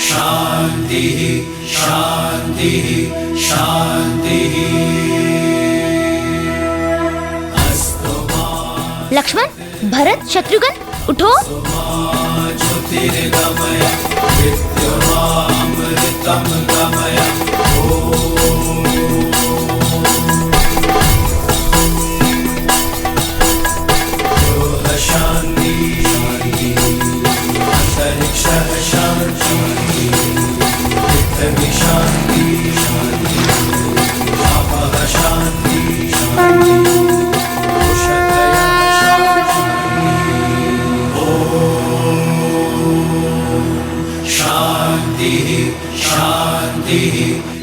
शांति शांति शांति। लक्ष्मण, भरत, शत्रुघ्न, उठो। ज्योतिर्गमय विद्युमामृतं गमय। ओम शांति अंतरिक्षः शांति पृथ्वी शांति आपः शांति शांति शांति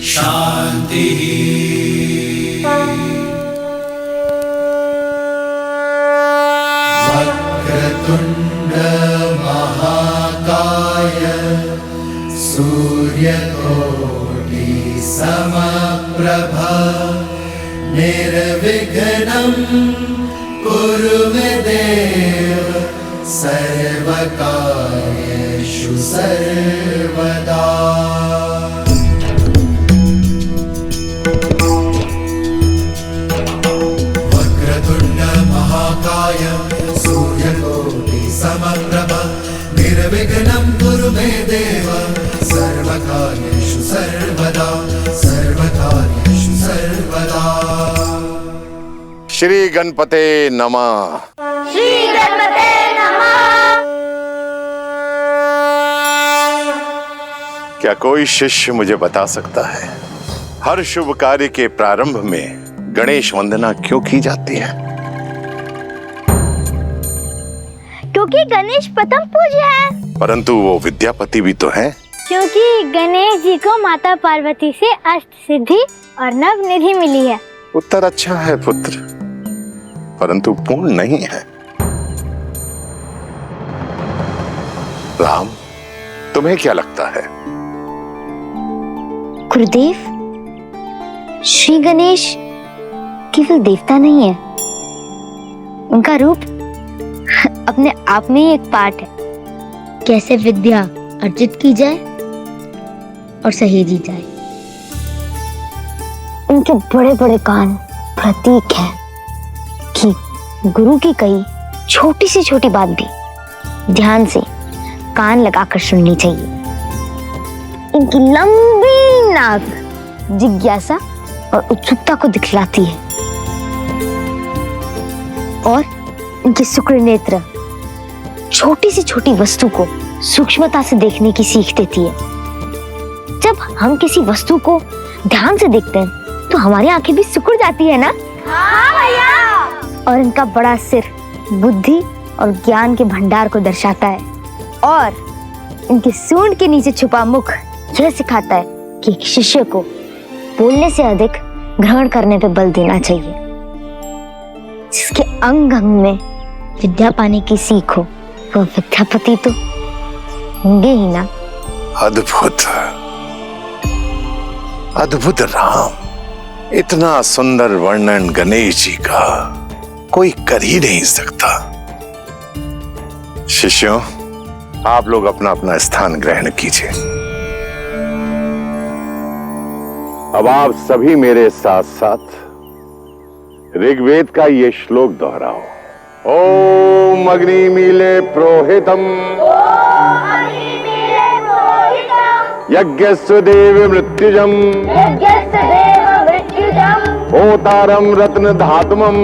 शांति। वक्रतुंड महाकाय सूर्यकोटि समप्रभा निर्विघ्नं कुरु मे देव सर्वकार्येषु सर्वदा। वक्रतुंड महाकाय सूर्यकोटि समप्रभा निर्विघ्नं कुरु मे देव सर्वकार्येषु सर्वदा सर्वकार्येषु सर्वदा। श्री गणपते नमः। श्री गणपते नमः। क्या कोई शिष्य मुझे बता सकता है हर शुभ कार्य के प्रारंभ में गणेश वंदना क्यों की जाती है? क्योंकि गणेश प्रथम पूज्य है। परंतु वो विद्यापति भी तो हैं। क्योंकि गणेश जी को माता पार्वती से अष्ट सिद्धि और नव निधि मिली है। उत्तर अच्छा है पुत्र, परंतु पूर्ण नहीं है। राम, तुम्हें क्या लगता है? गुरुदेव, श्री गणेश केवल देवता नहीं है, उनका रूप अपने आप में ही एक पाठ है। कैसे विद्या अर्जित की जाए और सहेजी जाए। उनके बड़े बड़े कान प्रतीक है कि गुरु की कही छोटी से छोटी बात भी ध्यान से कान लगाकर सुननी चाहिए। इनकी लंबी नाक जिज्ञासा और उत्सुकता को दिखलाती है और इनके शुक्र नेत्र छोटी से छोटी वस्तु को सूक्ष्मता से देखने की सीख देती है। जब हम किसी वस्तु को ध्यान से देखते हैं तो हमारी आंखें भी सिकुड़ जाती है ना? हाँ भैया। और इनका बड़ा सिर बुद्धि और ज्ञान के भंडार को दर्शाता है और इनके सूंड के नीचे छुपा मुख यह सिखाता है कि एक शिष्य को बोलने से अधिक ग्रहण करने पे बल देना चाहिए। जिसके अंग अंग में विद्या पाने की सीख हो वो विद्यापति तो होंगे ही ना। अद्भुत अद्भुत राम, इतना सुंदर वर्णन गणेश जी का कोई कर ही नहीं सकता। शिष्यों, आप लोग अपना अपना स्थान ग्रहण कीजिए। अब आप सभी मेरे साथ साथ ऋग्वेद का ये श्लोक दोहराओ। ओम अग्निमीले प्रोहितम यज्ञस्य देव मृत्युजम होतारम रत्न धातुमम।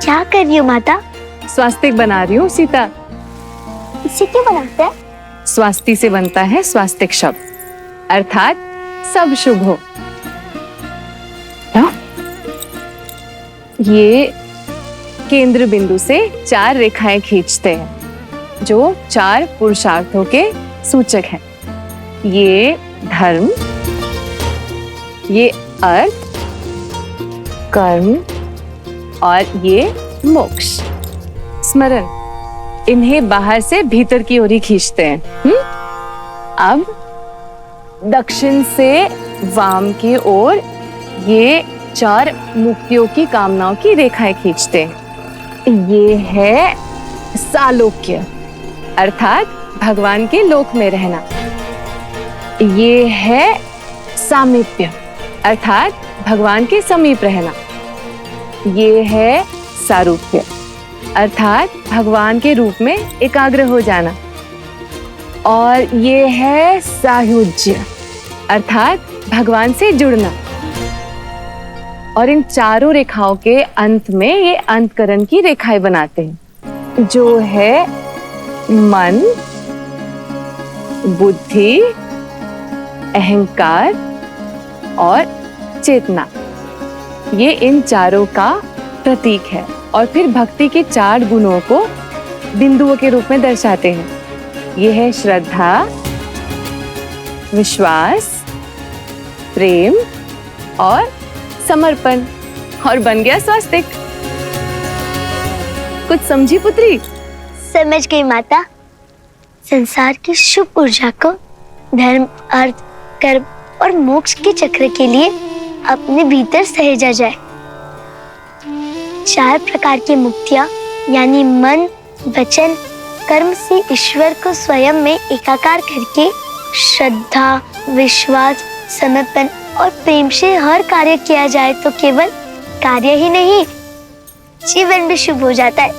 क्या कर रही हो माता? स्वास्तिक बना रही हूँ सीता। इसे क्यों बनाते हैं? स्वास्ति से बनता है स्वास्तिक शब्द, अर्थात सब शुभ हो। ये केंद्र बिंदु से 4 रेखाएं खींचते हैं जो 4 पुरुषार्थों के सूचक हैं। ये धर्म, ये अर्थ, कर्म और ये मोक्ष। स्मरण इन्हें बाहर से भीतर की ओर ही खींचते हैं। अब दक्षिण से वाम की ओर ये 4 मुक्तियों की कामनाओं की रेखाएं खींचते हैं। ये है सालोक्य अर्थात भगवान के लोक में रहना। ये है सामीप्य अर्थात भगवान के समीप रहना। ये है सारूप्य अर्थात भगवान के रूप में एकाग्र हो जाना। और ये है सायुज्य अर्थात भगवान से जुड़ना। और इन चारों रेखाओं के अंत में ये अंतकरण की रेखाएं बनाते हैं, जो है मन, बुद्धि, अहंकार और चेतना। ये इन चारों का प्रतीक है और फिर भक्ति के 4 गुणों को बिंदुओं के रूप में दर्शाते हैं। ये है श्रद्धा, विश्वास, प्रेम और समर्पण। और बन गया स्वास्तिक। कुछ समझी पुत्री? समझ गई माता। संसार की शुभ ऊर्जा को धर्म, अर्थ, कर्म और मोक्ष के चक्र के लिए अपने भीतर सहेजा जाए। 4 प्रकार की मुक्तियां यानी मन, वचन, कर्म से ईश्वर को स्वयं में एकाकार करके श्रद्धा, विश्वास, समर्पण और प्रेम से हर कार्य किया जाए तो केवल कार्य ही नहीं, जीवन भी शुभ हो जाता है।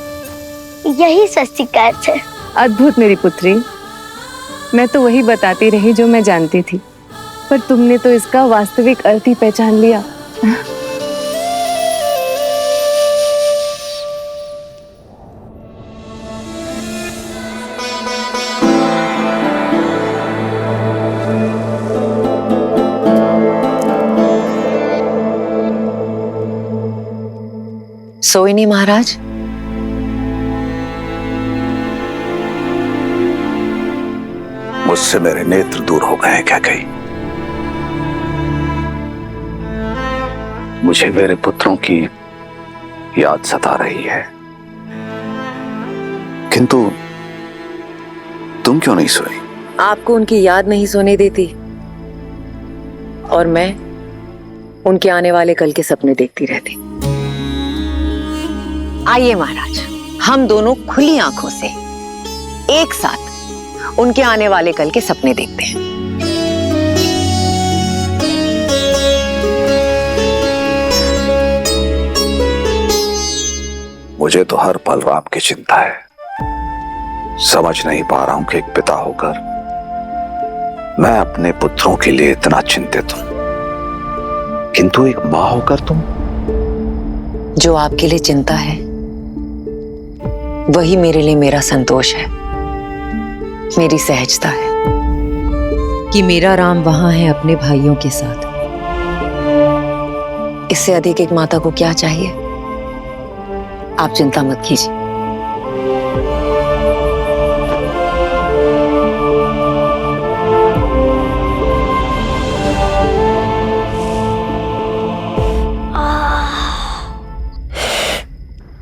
यही स्वस्तिक का अर्थ है। अद्भुत मेरी पुत्री। मैं तो वही बताती रही जो मैं जानती थी, पर तुमने तो इसका वास्तविक अर्थ ही पहचान लिया। सोए नहीं महाराज? मुझसे मेरे नेत्र दूर हो गए हैं क्या कहीं? मुझे मेरे पुत्रों की याद सता रही है, किंतु तुम क्यों नहीं सोई? आपको उनकी याद नहीं सोने देती और मैं उनके आने वाले कल के सपने देखती रहती। आइए महाराज, हम दोनों खुली आंखों से एक साथ उनके आने वाले कल के सपने देखते हैं। मुझे तो हर पल राम की चिंता है। समझ नहीं पा रहा हूं कि एक पिता होकर मैं अपने पुत्रों के लिए इतना चिंतित हूं, किंतु एक मां होकर तुम। जो आपके लिए चिंता है वही मेरे लिए मेरा संतोष है, मेरी सहजता है कि मेरा राम वहां है अपने भाइयों के साथ। इससे अधिक एक माता को क्या चाहिए? आप चिंता मत कीजिए।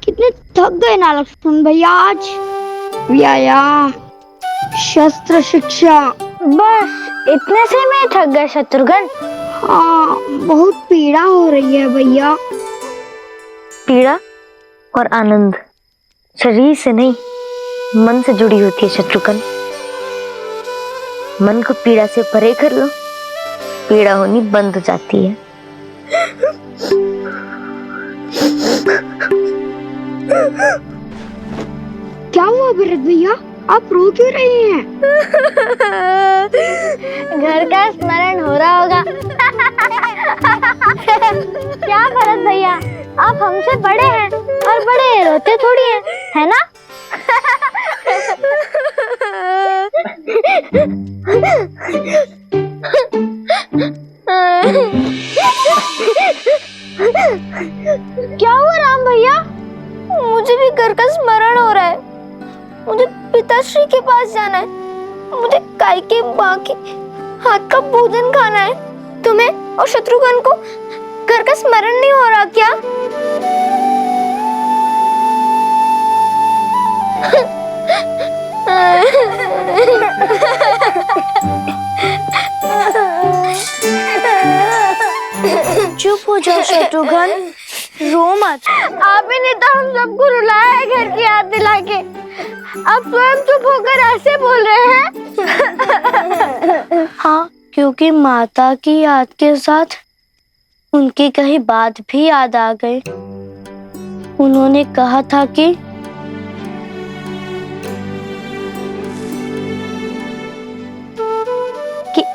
कितने थक गए ना लक्ष्मण भैया आज। व्यायाम, शस्त्र शिक्षा, बस इतने से मैं थक गया शत्रुघ्न। हाँ बहुत पीड़ा हो रही है भैया। पीड़ा और आनंद शरीर से नहीं, मन से जुड़ी होती है शत्रुघ्न। मन को पीड़ा से परे कर लो, पीड़ा होनी बंद हो जाती है। क्या हुआ भरत भैया, आप रो क्यों रहे हैं? घर का स्मरण हो रहा होगा। क्या भरत भैया, आप हमसे बड़े हैं और बड़े रोते थोड़ी हैं, है ना? क्या हुआ राम भैया? मुझे भी घर का स्मरण हो रहा है। मुझे पिताश्री के पास जाना है। मुझे गाय के मां के हाथ का भोजन खाना है। तुम्हें और शत्रुघ्न को घर का स्मरण नहीं हो रहा क्या? हो जाओ शत्रुघ्न, रो मत। आप ही ने तो हम सबको रुलाया है घर की याद दिला के। आप स्वयं चुप होकर ऐसे बोल रहे हैं। हाँ, क्योंकि माता की याद के साथ उनकी कही बात भी याद आ गई। उन्होंने कहा था कि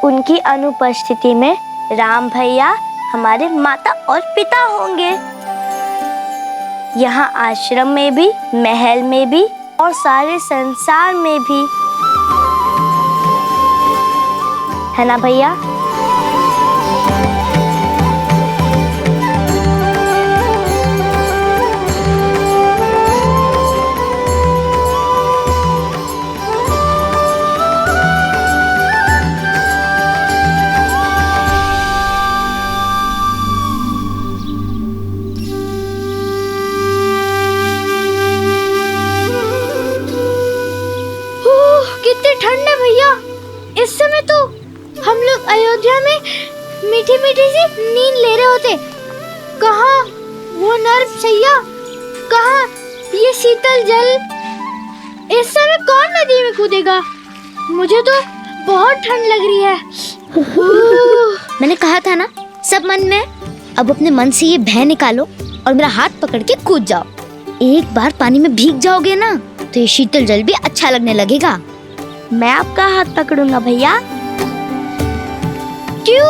उनकी अनुपस्थिति में राम भैया हमारे माता और पिता होंगे। यहाँ आश्रम में भी, महल में भी और सारे संसार में भी, है ना भैया? कितनी ठंड है भैया। इस समय तो हम लोग अयोध्या में मीठी मीठी सी नींद ले रहे होते। कहाँ वो नर्म सैया, कहाँ ये शीतल जल। इस समय कौन नदी में कूदेगा? मुझे तो बहुत ठंड लग रही है। मैंने कहा था ना, सब मन में। अब अपने मन से ये भय निकालो और मेरा हाथ पकड़ के कूद जाओ। एक बार पानी में भीग जाओगे ना तो ये शीतल जल भी अच्छा लगने लगेगा। मैं आपका हाथ पकड़ूंगा भैया। क्यों?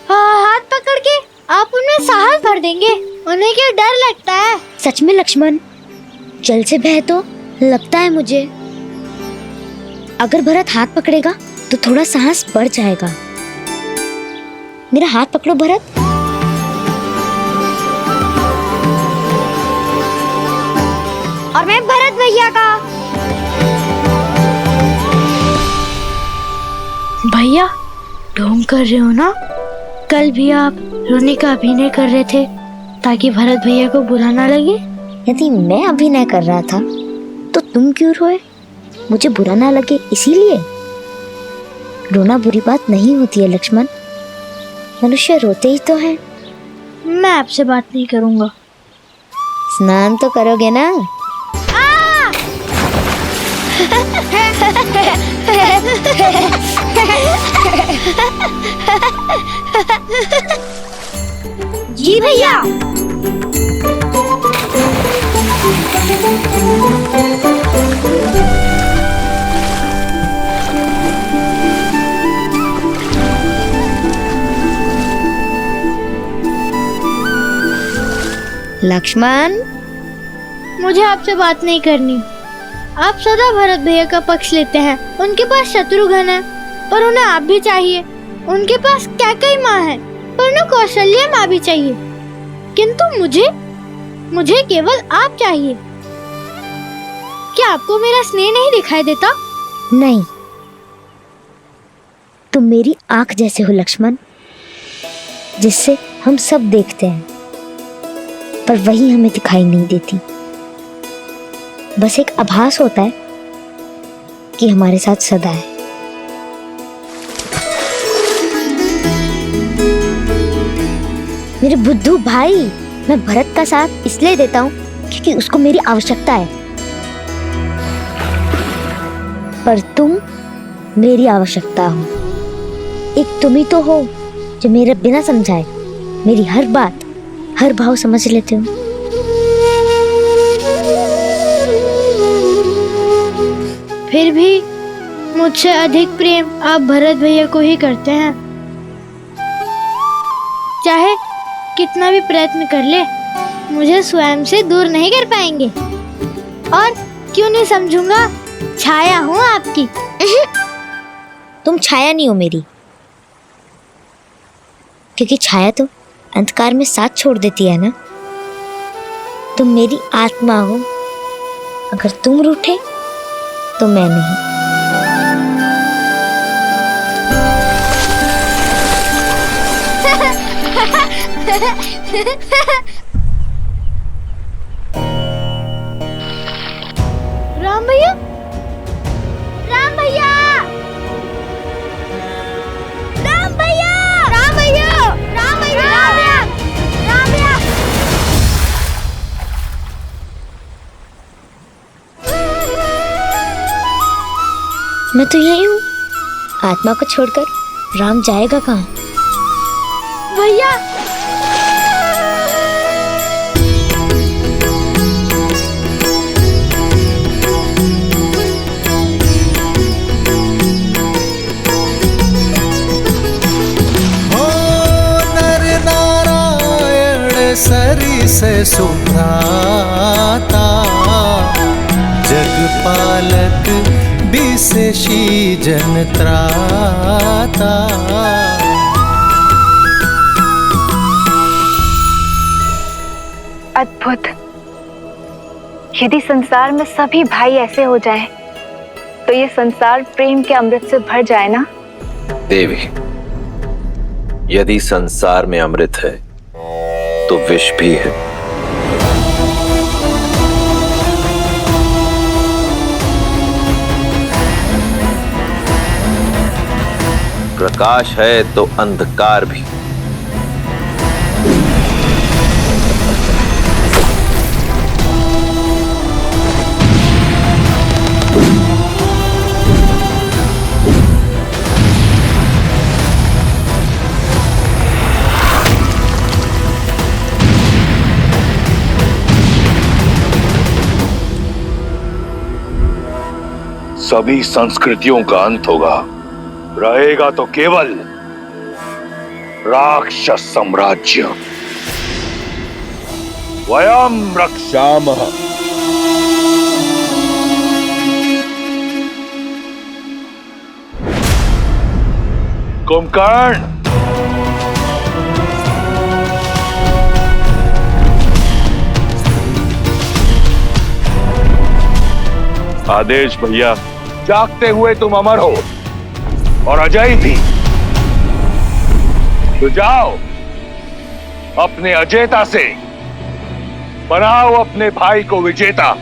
हाथ पकड़ के आप उनमें साहस भर देंगे? उन्हें क्या डर लगता है? सच में लक्ष्मण, जल से भय तो लगता है मुझे। अगर भरत हाथ पकड़ेगा तो थोड़ा साहस बढ़ जाएगा। मेरा हाथ पकड़ो भरत। और मैं भरत भैया का। भैया, ढोंग कर रहे हो ना? कल भी आप रोने का अभिनय कर रहे थे ताकि भरत भैया को बुरा ना लगे। यदि मैं अभिनय कर रहा था तो तुम क्यों रोए? मुझे बुरा ना लगे इसीलिए? रोना बुरी बात नहीं होती है लक्ष्मण, मनुष्य रोते ही तो हैं। मैं आपसे बात नहीं करूंगा। स्नान तो करोगे ना? जी भैया। लक्ष्मण, मुझे आपसे बात नहीं करनी। आप सदा भरत भैया का पक्ष लेते हैं। उनके पास शत्रुघ्न है पर उन्हें आप भी चाहिए। उनके पास कैकेयी माँ है पर उन्हें कौशल्या माँ भी चाहिए। किंतु मुझे केवल आप चाहिए। क्या आपको मेरा स्नेह नहीं दिखाई देता? नहीं, तुम मेरी आंख जैसे हो लक्ष्मण, जिससे हम सब देखते हैं पर वही हमें दिखाई नहीं देती। बस एक आभास होता है कि हमारे साथ सदा है। मेरे बुद्धू भाई, मैं भरत का साथ इसलिए देता हूँ क्योंकि उसको मेरी आवश्यकता है, पर तुम मेरी आवश्यकता हो। एक तुम ही तो हो जो मेरे बिना समझाए मेरी हर बात, हर भाव समझ लेते हो। फिर भी मुझसे अधिक प्रेम आप भरत भैया को ही करते हैं। चाहे कितना भी प्रयत्न कर ले, मुझे स्वयं से दूर नहीं कर पाएंगे। और क्यों नहीं समझूंगा, छाया हूँ आपकी। तुम छाया नहीं हो मेरी, क्योंकि छाया तो अंधकार में साथ छोड़ देती है ना। तुम मेरी आत्मा हो। अगर तुम रूठे तो मैं नहीं। राम भैया, राम भैया, राम भैया, राम भैया, राम भैया, मैं तो यही हूँ। आत्मा को छोड़कर राम जाएगा कहाँ? भैया हो नर नारायण सरी से सुभ्राता, जगपालक विशेषी जन त्राता। अद्भुत। यदि संसार में सभी भाई ऐसे हो जाए तो ये संसार प्रेम के अमृत से भर जाए ना। देवी, यदि संसार में अमृत है तो विष भी है। प्रकाश है तो अंधकार भी। सभी संस्कृतियों का अंत होगा, रहेगा तो केवल राक्षस साम्राज्य। वयम रक्षामः। कुंभकर्ण, आदेश भैया। जागते हुए तुम अमर हो और अजय भी। तो जाओ, अपने अजेता से बनाओ अपने भाई को विजेता।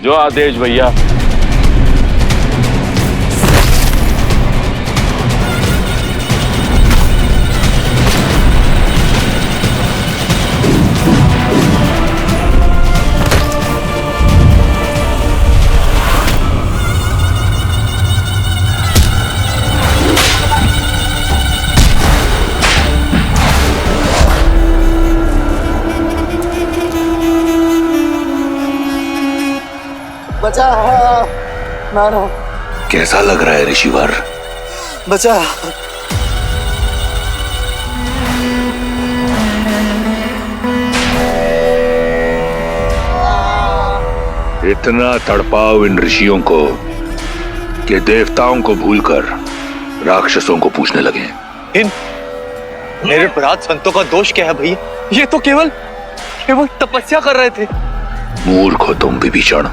जो आदेश भैया। बचा मारो। कैसा लग रहा है ऋषिवर? बचा। इतना तड़पाओ इन ऋषियों को कि देवताओं को भूलकर राक्षसों को पूछने लगे। इन मेरे अपराध संतों का दोष क्या है भैया? ये तो केवल तपस्या कर रहे थे। मूर्ख हो तुम विभीषण।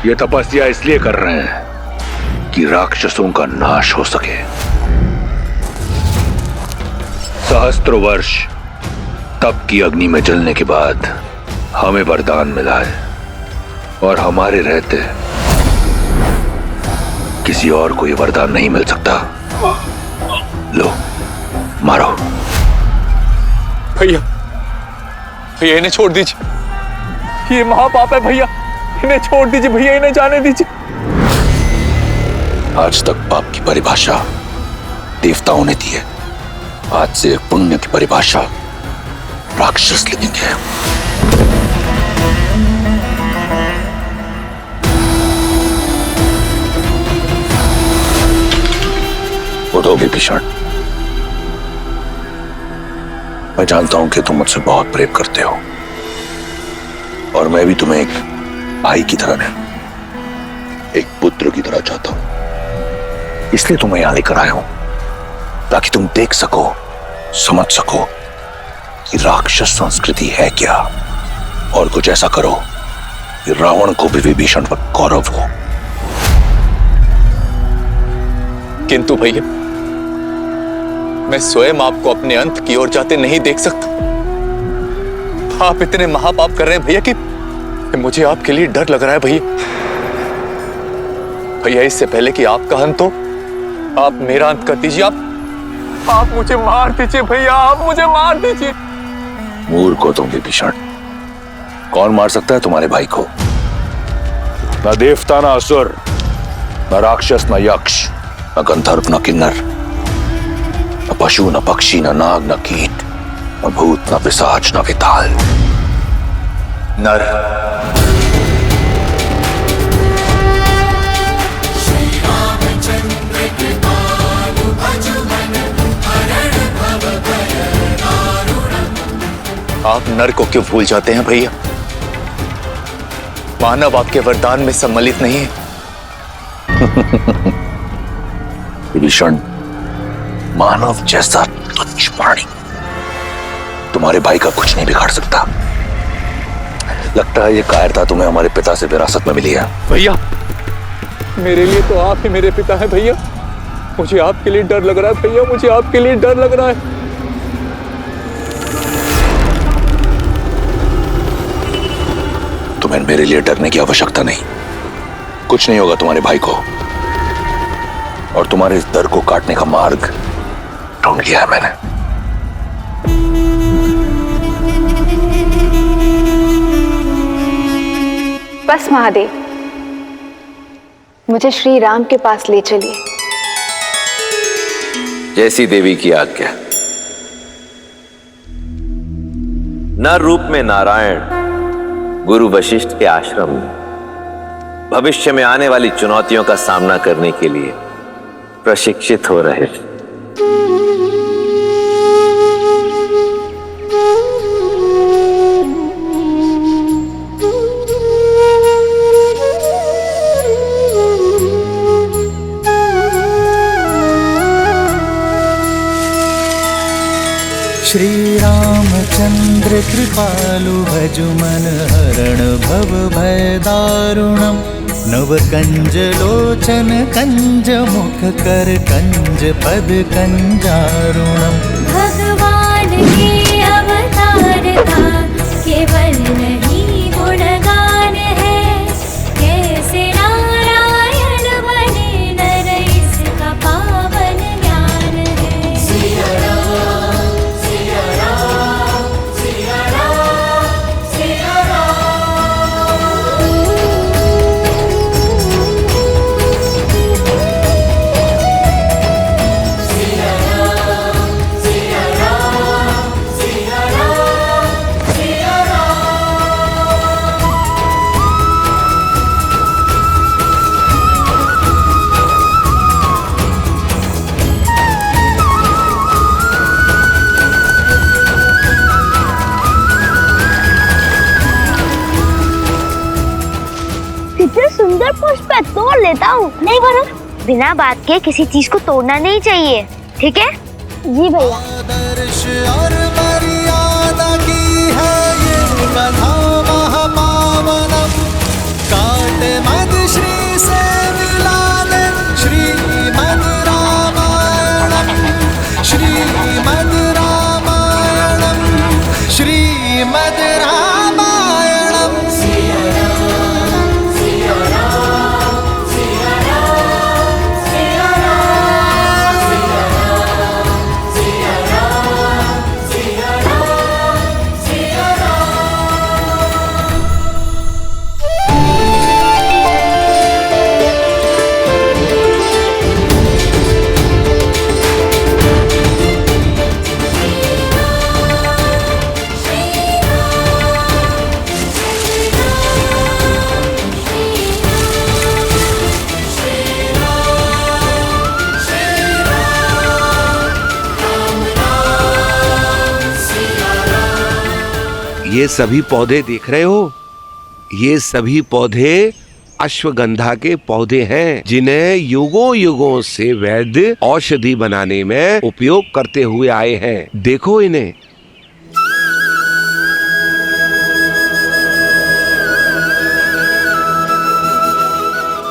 ये तपस्या इसलिए कर रहे हैं कि राक्षसों का नाश हो सके। सहस्त्रों वर्ष तप की अग्नि में जलने के बाद हमें वरदान मिला है और हमारे रहते किसी और को ये वरदान नहीं मिल सकता। लो, मारो। भैया भैया इन्हें छोड़ दीजिए, ये महापाप है भैया। इन्हें छोड़ दीजिए भैया, इन्हें जाने दीजिए। आज तक पाप की परिभाषा देवताओं ने दी है, आज से पुण्य की परिभाषा राक्षस लिखेंगे। उठो विभीषण। मैं जानता हूं कि तुम मुझसे बहुत प्रेम करते हो और मैं भी तुम्हें एक भाई की तरह नहीं, एक पुत्र की तरह चाहता हूं। इसलिए तुम्हें यहां लेकर आया हूं ताकि तुम देख सको, समझ सको कि राक्षस संस्कृति है क्या, और कुछ ऐसा करो कि रावण को भी विभीषण पर गौरव हो। किंतु भैया मैं स्वयं आपको अपने अंत की ओर जाते नहीं देख सकता। आप इतने महापाप कर रहे हैं भैया कि मुझे आपके लिए डर लग रहा है भैया। भैया इससे पहले कि आपका अंत हो, आप मेरा अंत कर दीजिए। आप मुझे मार दीजिए भैया, आप मुझे मार दीजिए। मूर्ख हो तुम विभीषण। कौन मार सकता है तुम्हारे भाई को? ना देवता ना असुर, न राक्षस, न यक्ष, न गंधर्व, न किन्नर, न पशु, न पक्षी, न नाग, न कीट, न भूत, न पिशाच, न विताल, नर। आप नर को क्यों भूल जाते हैं भैया? मानव आपके वरदान में सम्मिलित नहीं है। विभीषण, मानव जैसा तुच्छ प्राणी तुम्हारे भाई का कुछ नहीं बिगाड़ सकता। लगता है ये कायरता तुम्हें हमारे पिता से विरासत में मिली है। भैया, मेरे लिए तो आप ही मेरे पिता हैं भैया। मुझे आपके लिए डर लग रहा है भैया, मुझे आपके लिए डर लग रहा है। तुम्हें मेरे लिए डरने की आवश्यकता नहीं। कुछ नहीं होगा तुम्हारे भाई को, और तुम्हारे इस डर को काटने का मार्ग ढूंढ लिया है मैंने। बस महादेव, मुझे श्री राम के पास ले चलिए। जैसी देवी की आज्ञा। नर रूप में नारायण गुरु वशिष्ठ के आश्रम में भविष्य में आने वाली चुनौतियों का सामना करने के लिए प्रशिक्षित हो रहे थे। श्री रामचंद्र कृपालु भजु मन हरण भव भय दारुणम। नव कंज लोचन कंज मुख कर कंज पद कंजारुणम। भगवान के अवतार का केवल नहीं गुणगान है, कैसे नारायण बने नर इसका पावन ज्ञान है। सिया राम, सिया राम, सिया राम, सिया इतने सुंदर पुष्प है, तोड़ लेता हूँ। नहीं वरुण, बिना बात के किसी चीज को तोड़ना नहीं चाहिए, ठीक है? जी भैया। आदर्श और मर्यादा की है ये कथा महापावनम। काट मद श्री से मिला दे श्रीमद् रामायणम, श्रीमद् रामायणम, श्रीमद् रामायणम। ये सभी पौधे देख रहे हो, ये सभी पौधे अश्वगंधा के पौधे हैं, जिन्हें युगों युगों से वैद्य औषधि बनाने में उपयोग करते हुए आए हैं। देखो इन्हें।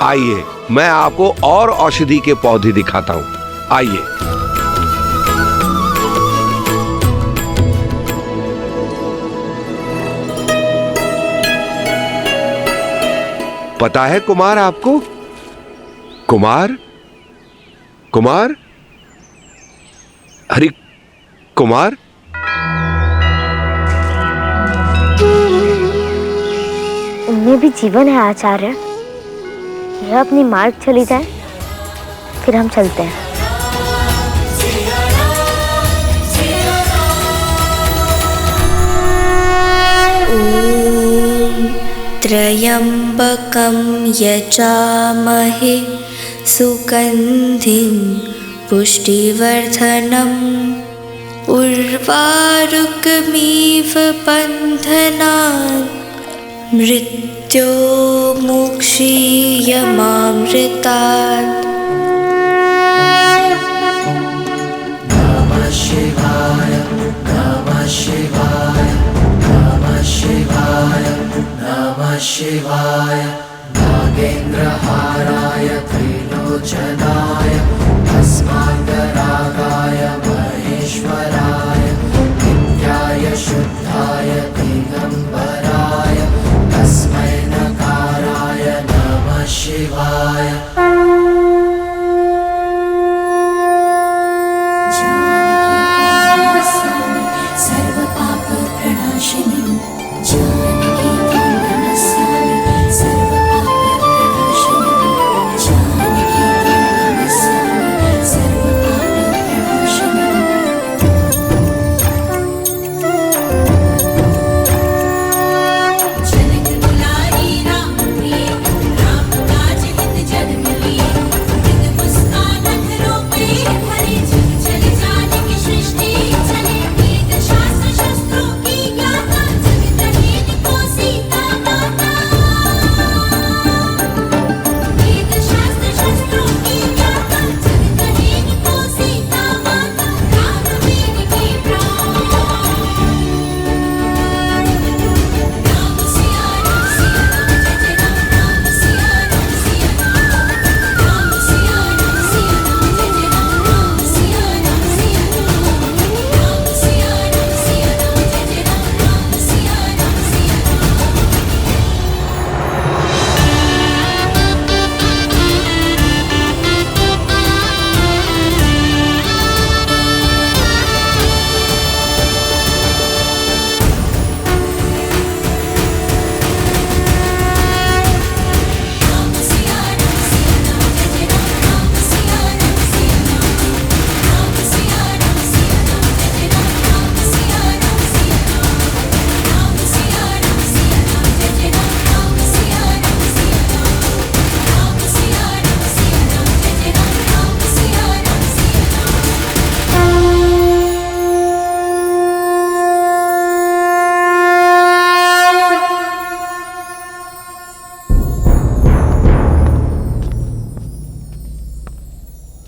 आइए, मैं आपको और औषधि के पौधे दिखाता हूँ। आइए। पता है कुमार आपको? कुमार, कुमार, अरे कुमार, उनमें भी जीवन है आचार्य। यह अपनी मार्ग चली जाए, फिर हम चलते हैं। त्र्यम्बकं यजामहे सुगन्धिं पुष्टिवर्धनम् उर्वारुकमिव बन्धनान् मृत्योर्मुक्षीयमामृतात्। नमः शिवाय नमः शिवाय नमः शिवाय नमः शिवाय नागेन्द्रहाराय त्रिलोचनाय अस्माकरागाय महेश्वराय नित्याय शुद्धाय दिगंबराय तस्मै नकाराय नमः शिवाय।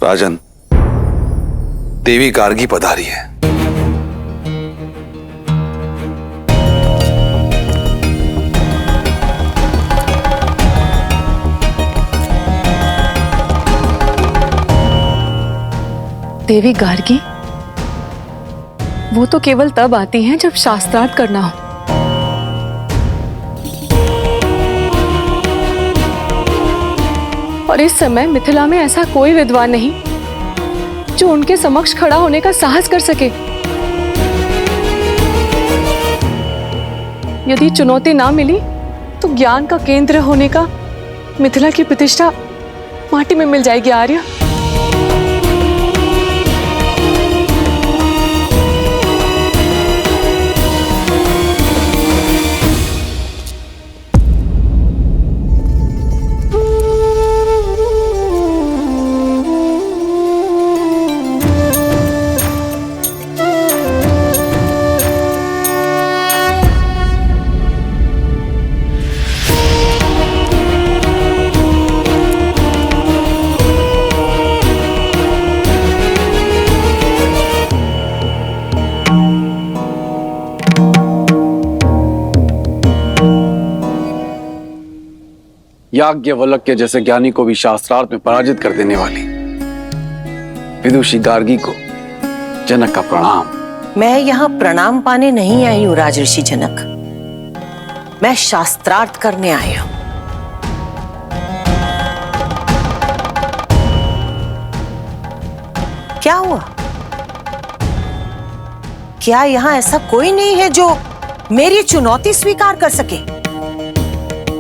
राजन, देवी गार्गी पधारी है। देवी गार्गी? वो तो केवल तब आती हैं जब शास्त्रार्थ करना हो। और इस समय मिथिला में ऐसा कोई विद्वान नहीं जो उनके समक्ष खड़ा होने का साहस कर सके। यदि चुनौती ना मिली तो ज्ञान का केंद्र होने का मिथिला की प्रतिष्ठा माटी में मिल जाएगी। आर्य, याज्ञवल्क्य जैसे ज्ञानी को भी शास्त्रार्थ में पराजित कर देने वाली विदुषी गार्गी को जनक का प्रणाम। मैं यहाँ प्रणाम पाने नहीं आई हूँ राजऋषि जनक, मैं शास्त्रार्थ करने आई हूँ। क्या हुआ? क्या यहाँ ऐसा कोई नहीं है जो मेरी चुनौती स्वीकार कर सके?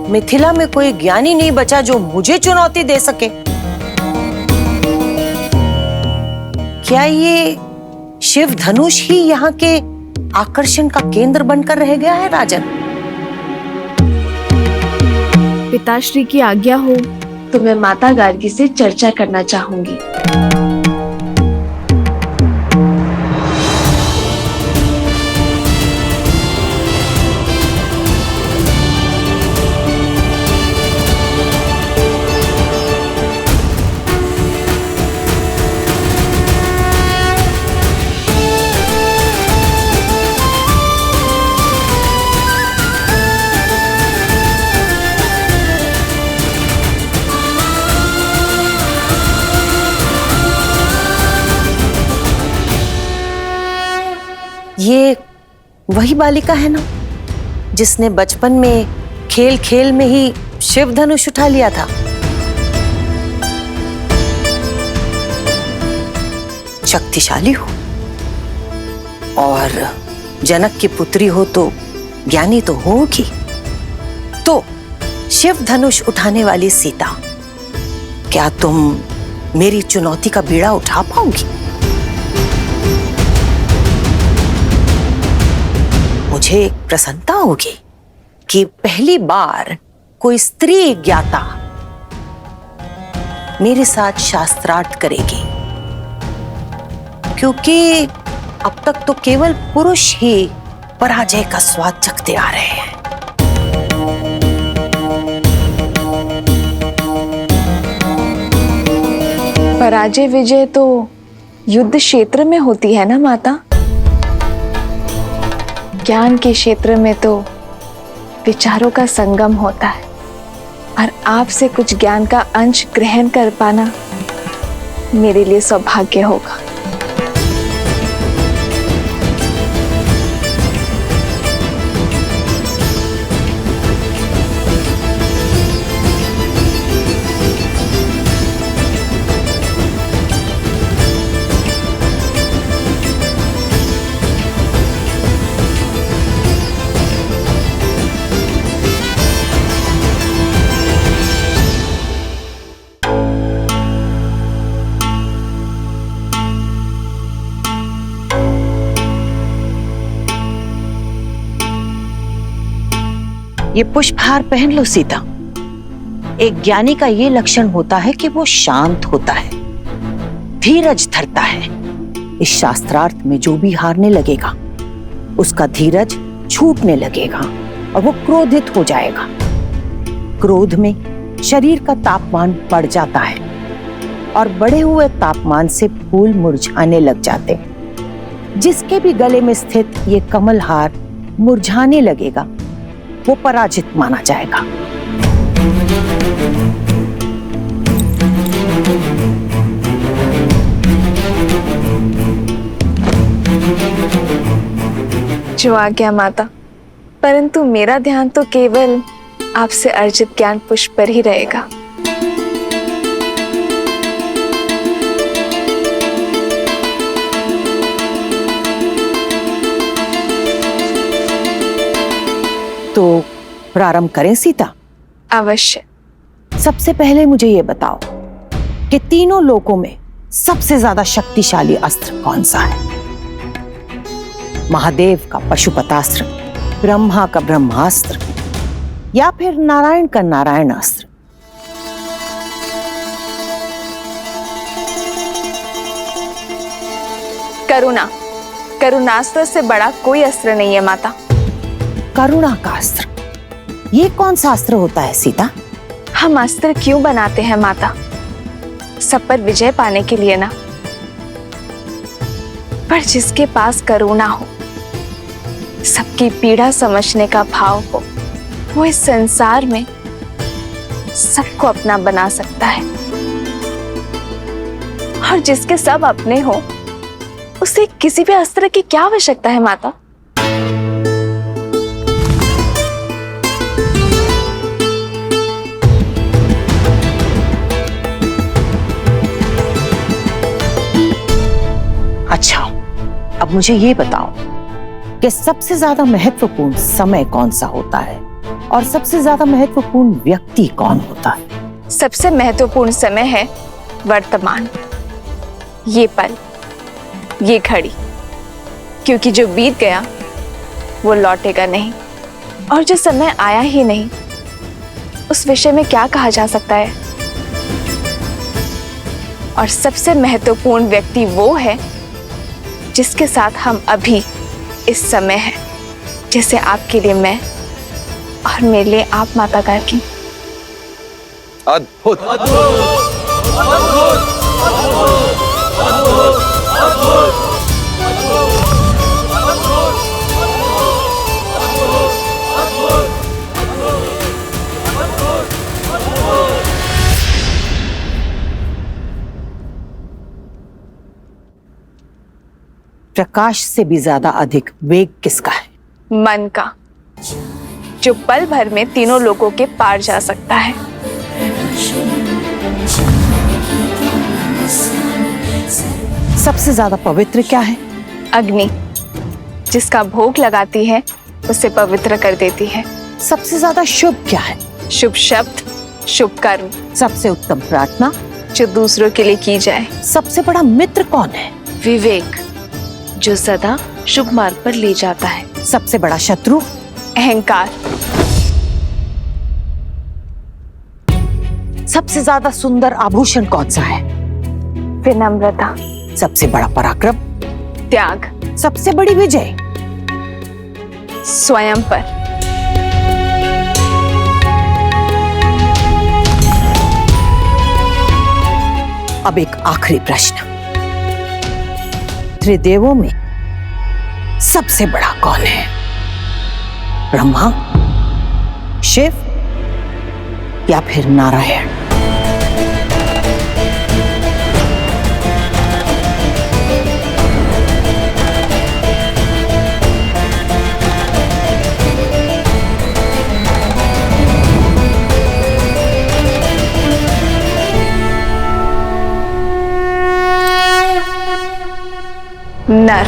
मिथिला में कोई ज्ञानी नहीं बचा जो मुझे चुनौती दे सके। क्या ये शिव धनुष ही यहाँ के आकर्षण का केंद्र बनकर रह गया है राजन? पिताश्री की आज्ञा हो तो मैं माता गार्गी से चर्चा करना चाहूंगी। ये वही बालिका है ना जिसने बचपन में खेल खेल में ही शिव धनुष उठा लिया था? शक्तिशाली हो और जनक की पुत्री हो तो ज्ञानी तो होगी। तो शिव धनुष उठाने वाली सीता, क्या तुम मेरी चुनौती का बीड़ा उठा पाओगी? मुझे एक प्रसन्नता होगी कि पहली बार कोई स्त्री ज्ञाता मेरे साथ शास्त्रार्थ करेगी, क्योंकि अब तक तो केवल पुरुष ही पराजय का स्वाद चखते आ रहे हैं। पराजय विजय तो युद्ध क्षेत्र में होती है ना माता। ज्ञान के क्षेत्र में तो विचारों का संगम होता है और आपसे कुछ ज्ञान का अंश ग्रहण कर पाना मेरे लिए सौभाग्य होगा। ये पुष्पहार पहन लो सीता। एक ज्ञानी का ये लक्षण होता है कि वो शांत होता है, धीरज धरता है। इस शास्त्रार्थ में जो भी हारने लगेगा उसका धीरज छूटने लगेगा और वो क्रोधित हो जाएगा। क्रोध में शरीर का तापमान बढ़ जाता है और बढ़े हुए तापमान से फूल मुरझाने लग जाते हैं। जिसके भी गले में स्थित ये कमल हार मुरझाने लगेगा वो पराजित माना जाएगा। जो आज्ञा माता, परंतु मेरा ध्यान तो केवल आपसे अर्जित ज्ञान पुष्प पर ही रहेगा। तो प्रारंभ करें सीता? अवश्य। सबसे पहले मुझे ये बताओ कि तीनों लोकों में सबसे ज्यादा शक्तिशाली अस्त्र कौन सा है? महादेव का पशुपतास्त्र, ब्रह्मा का ब्रह्मास्त्र या फिर नारायण का नारायण अस्त्र? करुणास्त्र से बड़ा कोई अस्त्र नहीं है माता। करुणा का अस्त्र, ये कौन सा अस्त्र होता है सीता? हम अस्त्र क्यों बनाते हैं माता? सब पर विजय पाने के लिए ना। पर जिसके पास करुणा हो, सबकी पीड़ा समझने का भाव हो, वो इस संसार में सबको अपना बना सकता है। और जिसके सब अपने हो, उसे किसी भी अस्त्र की क्या आवश्यकता है माता? अच्छा, अब मुझे ये बताओ कि सबसे ज्यादा महत्वपूर्ण समय कौन सा होता है? और सबसे ज्यादा महत्वपूर्ण व्यक्ति कौन होता है? सबसे महत्वपूर्ण समय है वर्तमान, ये पल, ये घड़ी, क्योंकि जो बीत गया वो लौटेगा नहीं, और जो समय आया ही नहीं उस विषय में क्या कहा जा सकता है। और सबसे महत्वपूर्ण व्यक्ति वो है जिसके साथ हम अभी इस समय हैं, जैसे आपके लिए मैं और मेरे लिए आप, माता गार्गी। अद्भुत, प्रकाश से भी ज्यादा अधिक वेग किसका है? मन का, जो पल भर में तीनों लोगों के पार जा सकता है। सबसे ज्यादा पवित्र क्या है? अग्नि, जिसका भोग लगाती है उसे पवित्र कर देती है। सबसे ज्यादा शुभ क्या है? शुभ शब्द, शुभ कर्म। सबसे उत्तम प्रार्थना, जो दूसरों के लिए की जाए। सबसे बड़ा मित्र कौन है? विवेक, जो सदा शुभ मार्ग पर ले जाता है। सबसे बड़ा शत्रु? अहंकार। सबसे ज्यादा सुंदर आभूषण कौन सा है? विनम्रता। सबसे बड़ा पराक्रम? त्याग। सबसे बड़ी विजय? स्वयं पर। अब एक आखिरी प्रश्न, त्रिदेवों में सबसे बड़ा कौन है? ब्रह्मा, शिव या फिर नारायण? नर।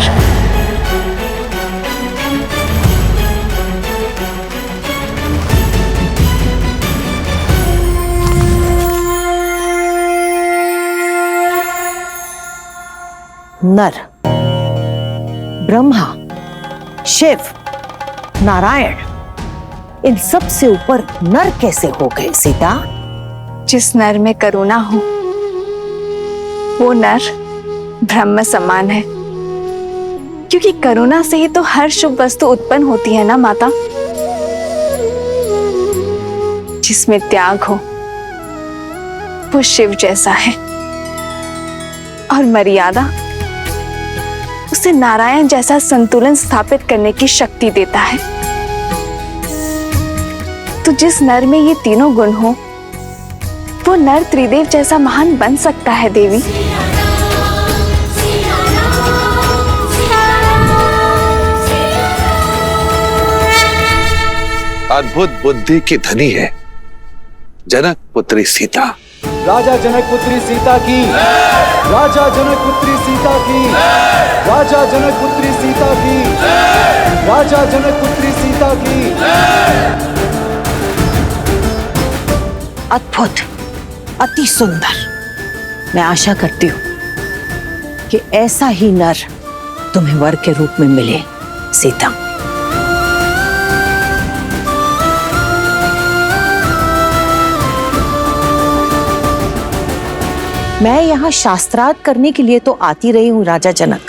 नर, ब्रह्मा, शिव, नारायण, इन सब से ऊपर नर कैसे हो गए सीता? जिस नर में करुणा हो वो नर ब्रह्म समान है, क्योंकि करुणा से ही तो हर शुभ वस्तु उत्पन्न होती है ना माता। जिसमें त्याग हो वो शिव जैसा है, और मर्यादा उसे नारायण जैसा संतुलन स्थापित करने की शक्ति देता है। तो जिस नर में ये तीनों गुण हो वो नर त्रिदेव जैसा महान बन सकता है देवी। अद्भुत बुद्धि की धनी है जनक पुत्री सीता। राजा जनक पुत्री सीता की, राजा जनक पुत्री सीता की, राजा जनक पुत्री सीता की, राजा जनक पुत्री सीता की। अद्भुत, अति सुंदर। मैं आशा करती हूँ कि ऐसा ही नर तुम्हें वर के रूप में मिले सीता। मैं यहाँ शास्त्रार्थ करने के लिए तो आती रही हूँ राजा जनक,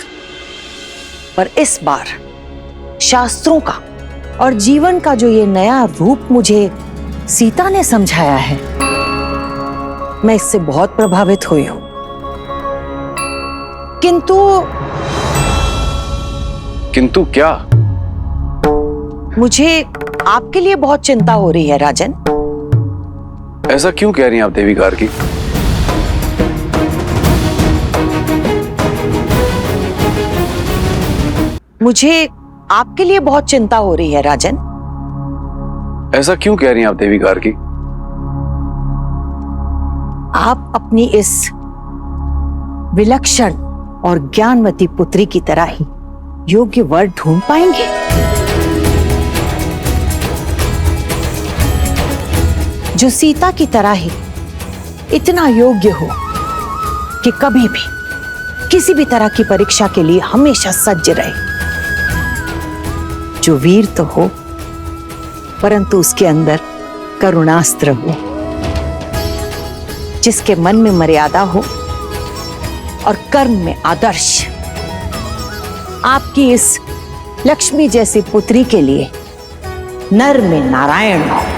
पर इस बार शास्त्रों का और जीवन का जो ये नया रूप मुझे सीता ने समझाया है, मैं इससे बहुत प्रभावित हुई हूं। किंतु क्या? मुझे आपके लिए बहुत चिंता हो रही है राजन। ऐसा क्यों कह रही हैं आप देवी गार्गी? मुझे आपके लिए बहुत चिंता हो रही है राजन। ऐसा क्यों कह रही हैं आप देवी गार्गी? आप अपनी इस विलक्षण और ज्ञानवती पुत्री की तरह ही योग्य वर ढूंढ पाएंगे? जो सीता की तरह ही इतना योग्य हो कि कभी भी किसी भी तरह की परीक्षा के लिए हमेशा सज्ज रहे, जो वीर तो हो परंतु उसके अंदर करुणास्त्र हो, जिसके मन में मर्यादा हो और कर्म में आदर्श। आपकी इस लक्ष्मी जैसी पुत्री के लिए नर में नारायण हो।